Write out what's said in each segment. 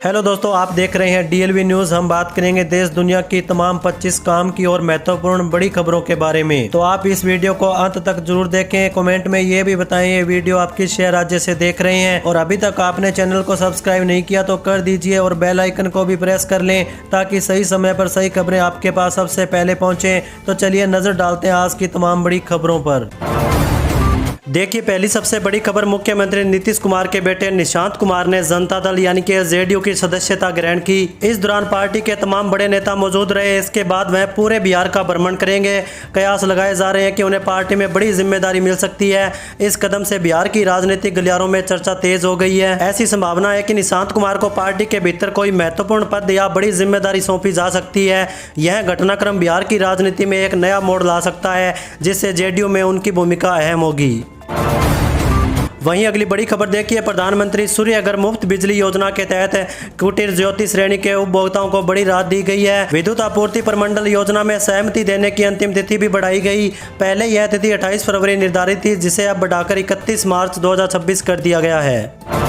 Hello दोस्तों, आप देख रहे हैं डीएलवी न्यूज। हम बात करेंगे देश दुनिया की तमाम 25 काम की और महत्वपूर्ण बड़ी खबरों के बारे में। तो आप इस वीडियो को अंत तक जरूर देखें। कमेंट में ये भी बताएं ये वीडियो आप किस शहर राज्य से देख रहे हैं, और अभी तक आपने चैनल को सब्सक्राइब नहीं किया तो कर दीजिए और बेल आइकन को भी प्रेस कर लें ताकि सही समय पर सही खबरें आपके पास सबसे पहले पहुँचे। तो चलिए नजर डालते हैं आज की तमाम बड़ी खबरों पर। देखिए, पहली सबसे बड़ी खबर, मुख्यमंत्री नीतीश कुमार के बेटे निशांत कुमार ने जनता दल यानी कि जेडीयू की सदस्यता ग्रहण की। इस दौरान पार्टी के तमाम बड़े नेता मौजूद रहे। इसके बाद वह पूरे बिहार का भ्रमण करेंगे। कयास लगाए जा रहे हैं कि उन्हें पार्टी में बड़ी जिम्मेदारी मिल सकती है। इस कदम से बिहार की राजनीतिक गलियारों में चर्चा तेज हो गई है। ऐसी संभावना है कि निशांत कुमार को पार्टी के भीतर कोई महत्वपूर्ण पद या बड़ी जिम्मेदारी सौंपी जा सकती है। यह घटनाक्रम बिहार की राजनीति में एक नया मोड़ ला सकता है, जिससे जेडीयू में उनकी भूमिका अहम होगी। वहीं अगली बड़ी खबर देखिए, प्रधानमंत्री सूर्य घर मुफ्त बिजली योजना के तहत कुटीर ज्योति श्रेणी के उपभोक्ताओं को बड़ी राहत दी गई है। विद्युत आपूर्ति प्रमंडल योजना में सहमति देने की अंतिम तिथि भी बढ़ाई गई। पहले यह तिथि 28 फरवरी निर्धारित थी, जिसे अब बढ़ाकर 31 मार्च 2026 कर दिया गया है।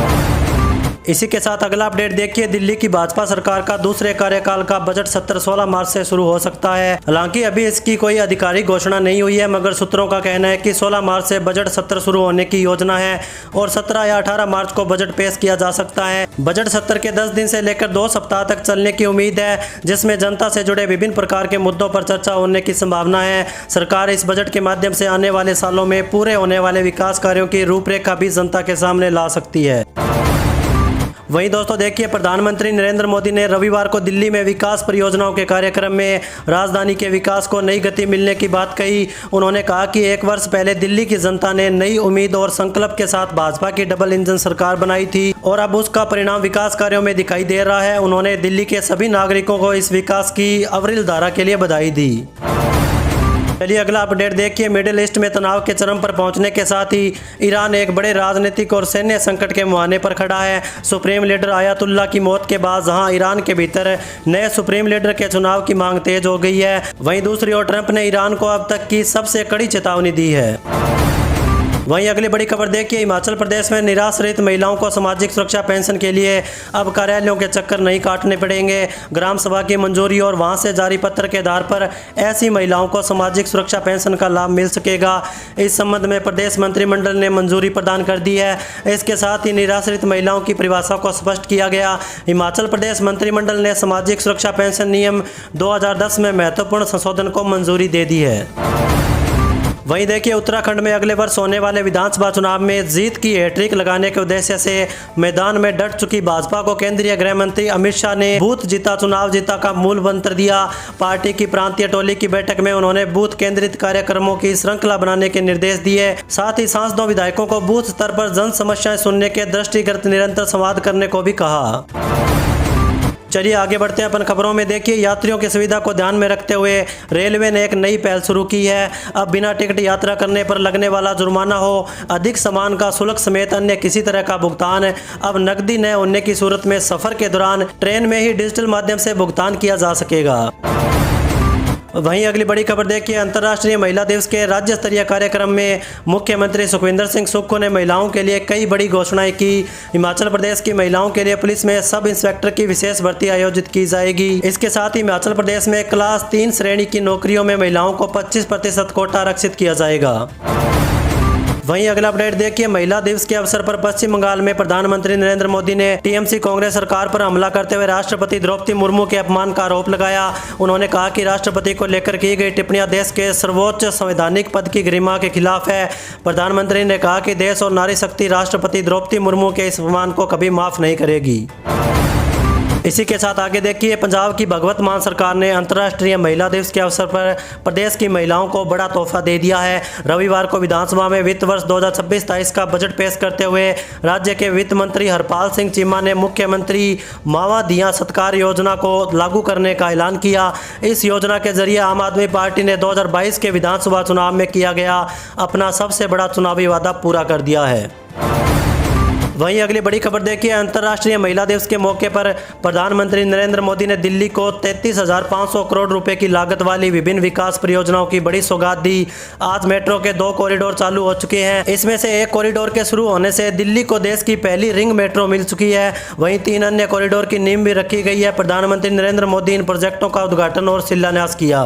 इसी के साथ अगला अपडेट देखिए, दिल्ली की भाजपा सरकार का दूसरे कार्यकाल का बजट सत्र 16 मार्च से शुरू हो सकता है। हालांकि अभी इसकी कोई आधिकारिक घोषणा नहीं हुई है, मगर सूत्रों का कहना है कि 16 मार्च से बजट सत्र शुरू होने की योजना है और 17 या 18 मार्च को बजट पेश किया जा सकता है। बजट सत्र के 10 दिन से लेकर 2 सप्ताह तक चलने की उम्मीद है, जिसमें जनता से जुड़े विभिन्न प्रकार के मुद्दों पर चर्चा होने की संभावना है। सरकार इस बजट के माध्यम से आने वाले सालों में पूरे होने वाले विकास कार्यों की रूपरेखा भी जनता के सामने ला सकती है। वहीं दोस्तों देखिए, प्रधानमंत्री नरेंद्र मोदी ने रविवार को दिल्ली में विकास परियोजनाओं के कार्यक्रम में राजधानी के विकास को नई गति मिलने की बात कही। उन्होंने कहा कि 1 वर्ष पहले दिल्ली की जनता ने नई उम्मीद और संकल्प के साथ भाजपा की डबल इंजन सरकार बनाई थी और अब उसका परिणाम विकास कार्यों में दिखाई दे रहा है। उन्होंने दिल्ली के सभी नागरिकों को इस विकास की अविरल धारा के लिए बधाई दी। चलिए अगला अपडेट देखिए, मिडिल ईस्ट में तनाव के चरम पर पहुंचने के साथ ही ईरान एक बड़े राजनीतिक और सैन्य संकट के मुहाने पर खड़ा है। सुप्रीम लीडर आयतुल्ला की मौत के बाद जहां ईरान के भीतर नए सुप्रीम लीडर के चुनाव की मांग तेज हो गई है, वहीं दूसरी ओर ट्रंप ने ईरान को अब तक की सबसे कड़ी चेतावनी दी है। वहीं अगली बड़ी खबर देखिए, हिमाचल प्रदेश में निराश्रित महिलाओं को सामाजिक सुरक्षा पेंशन के लिए अब कार्यालयों के चक्कर नहीं काटने पड़ेंगे। ग्राम सभा की मंजूरी और वहां से जारी पत्र के आधार पर ऐसी महिलाओं को सामाजिक सुरक्षा पेंशन का लाभ मिल सकेगा। इस संबंध में प्रदेश मंत्रिमंडल ने मंजूरी प्रदान कर दी है। इसके साथ ही निराश्रित महिलाओं की परिभाषा को स्पष्ट किया गया। हिमाचल प्रदेश मंत्रिमंडल ने सामाजिक सुरक्षा पेंशन नियम 2010 में महत्वपूर्ण संशोधन को मंजूरी दे दी है। वहीं देखिए, उत्तराखंड में अगले वर्ष होने वाले विधानसभा चुनाव में जीत की हैट्रिक लगाने के उद्देश्य से मैदान में डट चुकी भाजपा को केंद्रीय गृह मंत्री अमित शाह ने बूथ जीता चुनाव जीता का मूल मंत्र दिया। पार्टी की प्रांतीय टोली की बैठक में उन्होंने बूथ केंद्रित कार्यक्रमों की श्रृंखला बनाने के निर्देश दिए। साथ ही सांसदों विधायकों को बूथ स्तर पर जन समस्याएं सुनने के दृष्टिगत निरंतर संवाद करने को भी कहा। चलिए आगे बढ़ते हैं अपन खबरों में। देखिए, यात्रियों की सुविधा को ध्यान में रखते हुए रेलवे ने एक नई पहल शुरू की है। अब बिना टिकट यात्रा करने पर लगने वाला जुर्माना हो, अधिक सामान का शुल्क समेत अन्य किसी तरह का भुगतान अब नकदी न होने की सूरत में सफर के दौरान ट्रेन में ही डिजिटल माध्यम से भुगतान किया जा सकेगा। वहीं अगली बड़ी खबर देखिए, अंतर्राष्ट्रीय महिला दिवस के राज्य स्तरीय कार्यक्रम में मुख्यमंत्री सुखविंदर सिंह सुक्खू ने महिलाओं के लिए कई बड़ी घोषणाएं की। हिमाचल प्रदेश की महिलाओं के लिए पुलिस में सब इंस्पेक्टर की विशेष भर्ती आयोजित की जाएगी। इसके साथ ही हिमाचल प्रदेश में क्लास 3 श्रेणी की नौकरियों में महिलाओं को 25% कोटा आरक्षित किया जाएगा। वहीं अगला अपडेट देखिए, महिला दिवस के अवसर पर पश्चिम बंगाल में प्रधानमंत्री नरेंद्र मोदी ने टीएमसी कांग्रेस सरकार पर हमला करते हुए राष्ट्रपति द्रौपदी मुर्मू के अपमान का आरोप लगाया। उन्होंने कहा कि राष्ट्रपति को लेकर की गई टिप्पणियां देश के सर्वोच्च संवैधानिक पद की गरिमा के खिलाफ है। प्रधानमंत्री ने कहा कि देश और नारी शक्ति राष्ट्रपति द्रौपदी मुर्मू के इस अपमान को कभी माफ नहीं करेगी। इसी के साथ आगे देखिए, पंजाब की भगवत मान सरकार ने अंतर्राष्ट्रीय महिला दिवस के अवसर पर प्रदेश की महिलाओं को बड़ा तोहफा दे दिया है। रविवार को विधानसभा में वित्त वर्ष 2026-23 का बजट पेश करते हुए राज्य के वित्त मंत्री हरपाल सिंह चीमा ने मुख्यमंत्री मावा दिया सत्कार योजना को लागू करने का ऐलान किया। इस योजना के जरिए आम आदमी पार्टी ने 2022 के विधानसभा चुनाव में किया गया अपना सबसे बड़ा चुनावी वादा पूरा कर दिया है। वहीं अगली बड़ी खबर देखिए, अंतर्राष्ट्रीय महिला दिवस के मौके पर प्रधानमंत्री नरेंद्र मोदी ने दिल्ली को 33,500 करोड़ रुपए की लागत वाली विभिन्न विकास परियोजनाओं की बड़ी सौगात दी। आज मेट्रो के 2 कॉरिडोर चालू हो चुके हैं। इसमें से एक कॉरिडोर के शुरू होने से दिल्ली को देश की पहली रिंग मेट्रो मिल चुकी है। वहीं 3 अन्य कॉरिडोर की नींव भी रखी गई है। प्रधानमंत्री नरेंद्र मोदी इन प्रोजेक्टों का उद्घाटन और शिलान्यास किया।